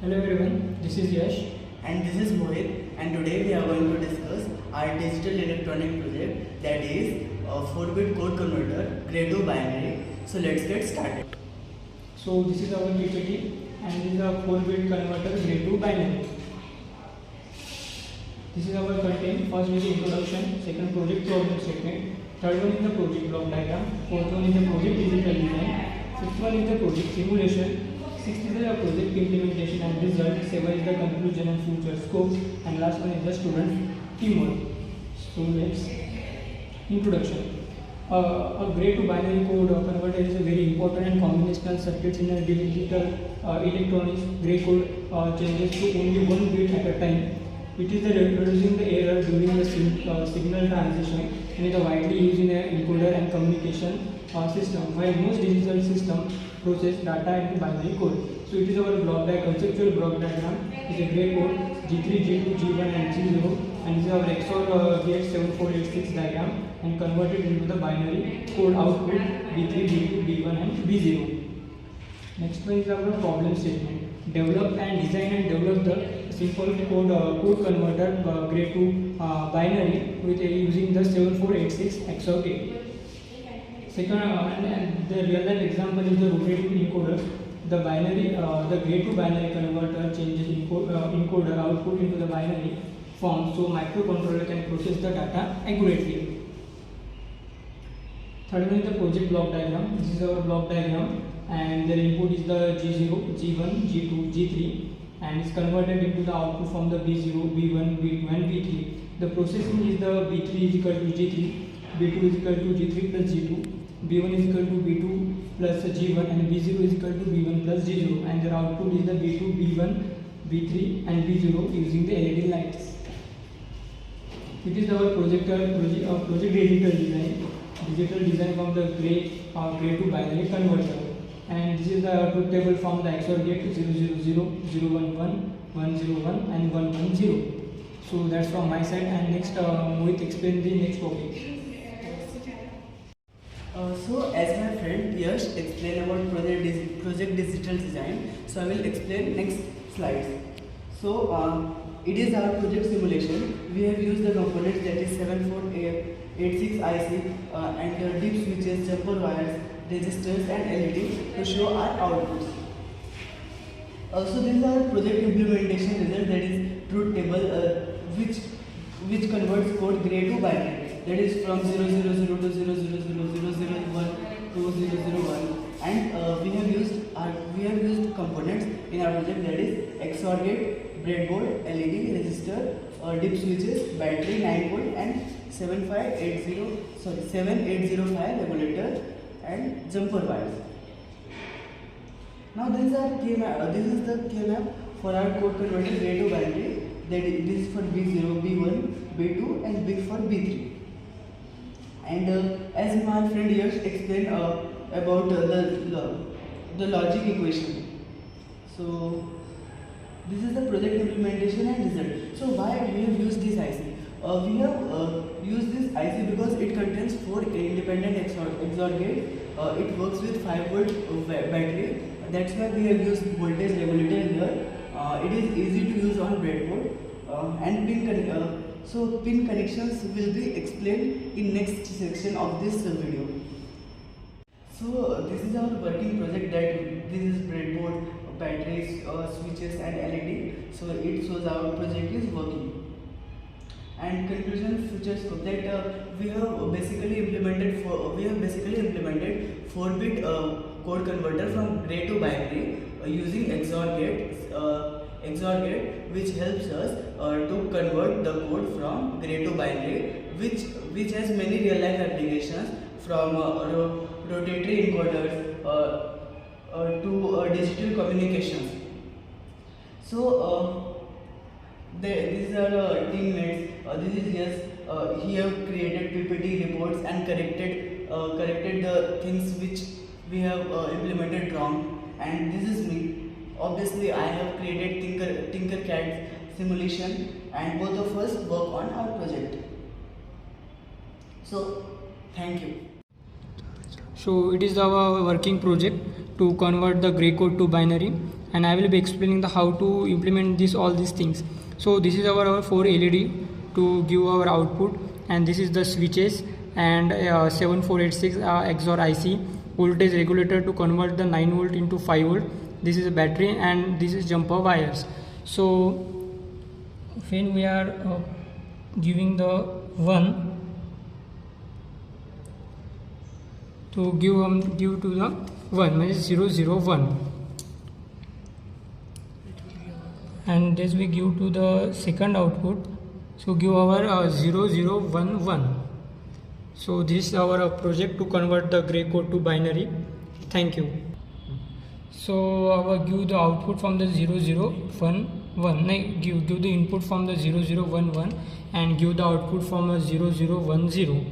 Hello everyone, this is Yash. And this is Mohit, and today we are going to discuss our digital electronic project, that is a 4-bit code converter grade 2 binary. So let's get started. So this is our PPT and this is a 4-bit converter grade 2 binary. This is our content. First is the introduction, second project problem statement, third one is the project block diagram, fourth one is the project digital design, fifth one is the project simulation, sixth is the project implementation and result, seven is the conclusion and future scope, and last one is the student teamwork. So let's introduction. A grade 2 binary code converter is a very important and combinational circuit in a digital electronics. Grade code changes to only one bit at a time. It is reducing the error during the signal transition and is widely used in an encoder and communication system, while most digital systems process data into binary code. So it is our block diagram, conceptual block diagram. It is a grade code G3, G2, G1 and G0, and this is our XOR gate 7486 diagram and converted into the binary code output B3, B2, B1 and B0. Next one is our problem statement. Develop and design and develop the simple code converter grade 2 binary with using the 7486 XOR gate. Second, and the real life example is the rotating encoder. The binary, the grade 2 binary converter changes encoder output into the binary form, so microcontroller can process the data accurately. Third one is the project block diagram. This is our block diagram, and their input is the G0, G1, G2, G3, and is converted into the output from the B0, B1, B2, and B3. The processing is the B3 is equal to G3, B2 is equal to G3 plus G2, B1 is equal to B2 plus G1, and B0 is equal to B1 plus G0, and their output is the B2, B1, B3 and B0 using the LED lights. It is our project digital design from the grade 2 binary converter, and this is the truth table from the XOR gate 000, 011, 101 and 110. So that's from my side, and next Mohit explain the next topic. So as my friend Yash explained about project digital design, so I will explain next slides. So it is our project simulation. We have used the components, that is 7486 IC and deep switches, jumper wires, resistors and LEDs to show our outputs. Also, this is our project implementation result, that is truth table, which converts code grade 2 binary, that is from 000 to 0000001 to 001, and we have used components in our project, that is XOR gate, breadboard, LED, resistor, dip switches, battery 9 volt and 7805 regulator and jumper wires. Now this is the KMAP for our code converter grade 2 binary. That is, this is for B0, B1, B2 and B for B3. And as my friend Yash explained about the logic equation. So this is the project implementation and result. So why we have used this IC? We have used this IC because it contains 4 independent XOR gate. It works with 5 volt battery. That's why we have used voltage regulator here. It is easy to use on breadboard, and pin connections will be explained in next section of this video. So this is our working project, that this is breadboard, batteries, switches and LED. So it shows our project is working. And conclusion, future scope, that we have basically implemented 4-bit code converter from grade 2 binary using XOR gate, which helps us to convert the code from grade 2 binary, which has many real life applications, from rotatory encoders to digital communications. So these are teammates. This is yes. He have created PPT reports and corrected the things which we have implemented wrong. And this is me. Obviously, I have created Tinkercad simulation, and both of us work on our project. So thank you. So it is our working project to convert the gray code to binary, and I will be explaining the how to implement this all these things. So this is our 4 LED to give our output, and this is the switches and 7486 XOR IC, voltage regulator to convert the 9 volt into 5 volt. This is a battery, and this is jumper wires. So when we are giving the 1 to give to the 1 means 0 0 1, and this we give to the second output, so give our 0 0 1 1. So this is our project to convert the gray code to binary. Thank you. So our give the output from the 0 0 1 1, give the input from the 0 0 1 1 and give the output from a 0 0 1 0.